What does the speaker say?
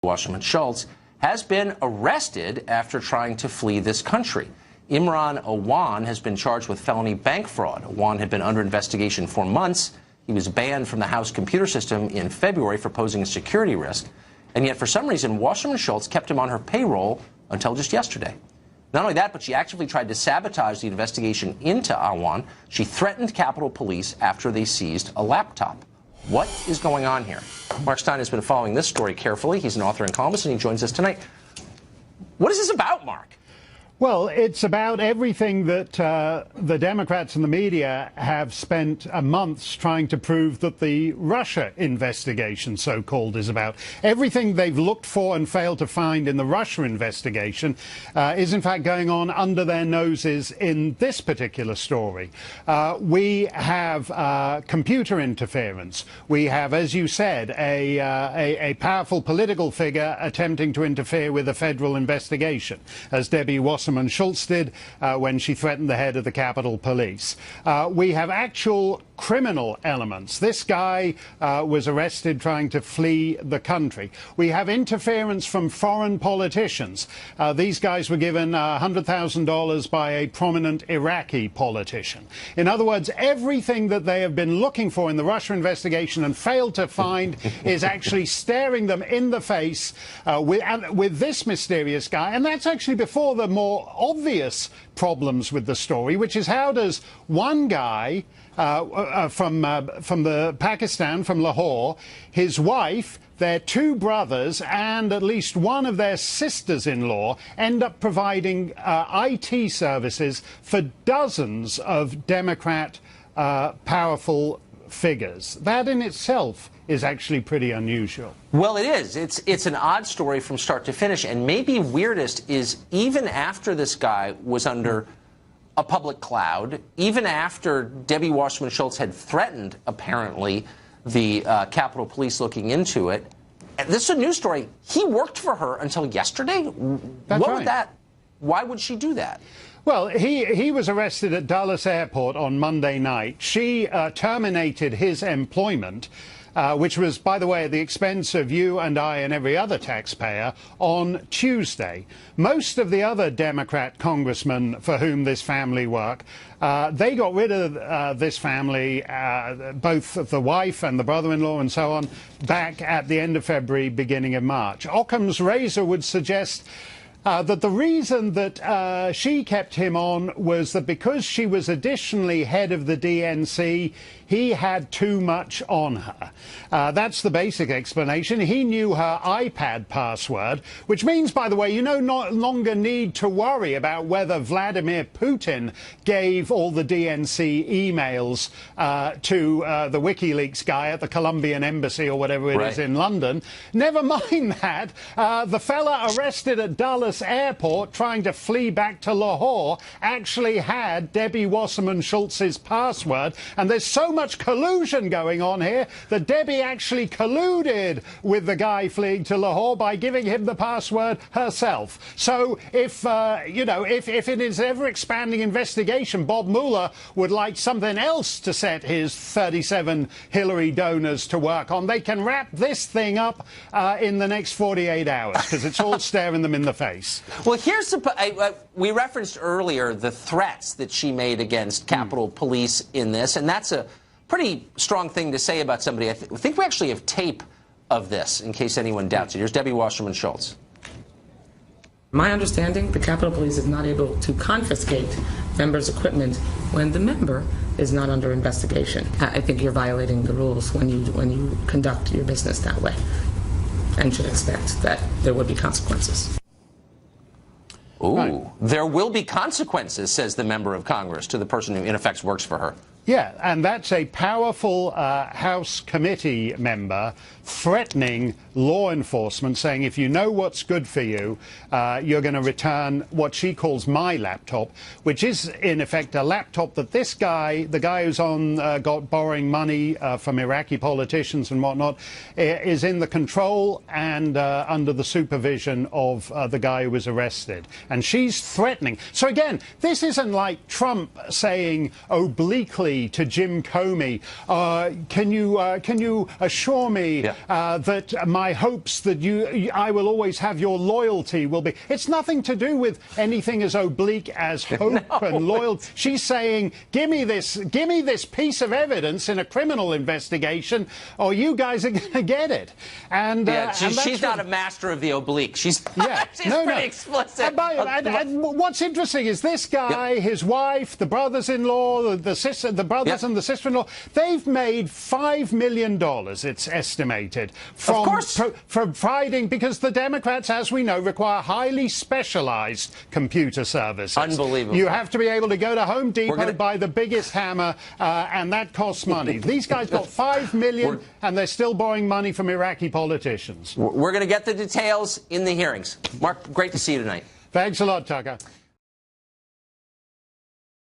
Wasserman Schultz has been arrested after trying to flee this country. Imran Awan has been charged with felony bank fraud. Awan had been under investigation for months. He was banned from the House computer system in February for posing a security risk. And yet, for some reason, Wasserman Schultz kept him on her payroll until just yesterday. Not only that, but she actively tried to sabotage the investigation into Awan. She threatened Capitol Police after they seized a laptop. What is going on here? Mark Steyn has been following this story carefully. He's an author and columnist, and he joins us tonight. What is this about, Mark? Well, it's about everything that the Democrats and the media have spent months trying to prove that the Russia investigation, so-called, is about. Everything they've looked for and failed to find in the Russia investigation is, in fact, going on under their noses in this particular story. We have computer interference. We have, as you said, a powerful political figure attempting to interfere with a federal investigation, as Debbie Wasserman Schultz did when she threatened the head of the Capitol Police. We have actual criminal elements. This guy was arrested trying to flee the country. We have interference from foreign politicians. These guys were given $100,000 by a prominent Iraqi politician. In other words, everything that they have been looking for in the Russia investigation and failed to find is actually staring them in the face with this mysterious guy. And that's actually before the more obvious problems with the story, which is how does one guy from Pakistan, from Lahore, his wife, their two brothers, and at least one of their sisters-in-law end up providing IT services for dozens of Democrat powerful figures. That in itself is actually pretty unusual. Well, it is. It's an odd story from start to finish, and maybe weirdest is even after this guy was under a public cloud, even after Debbie Wasserman Schultz had threatened, apparently, the Capitol Police looking into it. This is a news story. He worked for her until yesterday? That's what right. would that? Why would she do that? Well, he was arrested at Dulles Airport on Monday night. She terminated his employment, which was, by the way, at the expense of you and I and every other taxpayer, on Tuesday. Most of the other Democrat congressmen for whom this family work, they got rid of this family, both the wife and the brother-in-law and so on, back at the end of February, beginning of March. Occam's razor would suggest that the reason that she kept him on was that because she was additionally head of the DNC, he had too much on her. That's the basic explanation. He knew her iPad password, which means, by the way, you no longer need to worry about whether Vladimir Putin gave all the DNC emails to the WikiLeaks guy at the Colombian embassy or whatever it is in London. Never mind that. The fella arrested at Dulles Airport trying to flee back to Lahore actually had Debbie Wasserman Schultz's password, and there's so much collusion going on here that Debbie actually colluded with the guy fleeing to Lahore by giving him the password herself. So if if in his ever-expanding investigation Bob Mueller would like something else to set his 37 Hillary donors to work on, they can wrap this thing up in the next 48 hours, because it's all staring them in the face. Well, here's we referenced earlier the threats that she made against Capitol Police in this, and that's a pretty strong thing to say about somebody. I think we actually have tape of this, in case anyone doubts it. Here's Debbie Wasserman Schultz. My understanding, the Capitol Police is not able to confiscate members' equipment when the member is not under investigation. I think you're violating the rules when you conduct your business that way, and should expect that there would be consequences. Ooh, right. There will be consequences, says the member of Congress to the person who, in effect, works for her. Yeah, and that's a powerful House committee member threatening law enforcement, saying if you know what's good for you, you're going to return what she calls my laptop, which is in effect a laptop that this guy, the guy who's got borrowing money from Iraqi politicians and whatnot, is in the control and under the supervision of the guy who was arrested. And she's threatening. So again, this isn't like Trump saying obliquely me to Jim Comey, can you assure me that my hopes that I will always have your loyalty will be... It's nothing to do with anything as oblique as hope and loyalty. She's saying, give me this piece of evidence in a criminal investigation, or you guys are going to get it. And she's not a master of the oblique. She's she's pretty explicit. And what's interesting is this guy, his wife, the brothers-in-law, the brothers and the sister-in-law, they've made $5 million, it's estimated, from providing, because the Democrats, as we know, require highly specialized computer services. Unbelievable. You have to be able to go to Home Depot, buy the biggest hammer, and that costs money. These guys got $5 million, and they're still borrowing money from Iraqi politicians. We're going to get the details in the hearings. Mark, great to see you tonight. Thanks a lot, Tucker.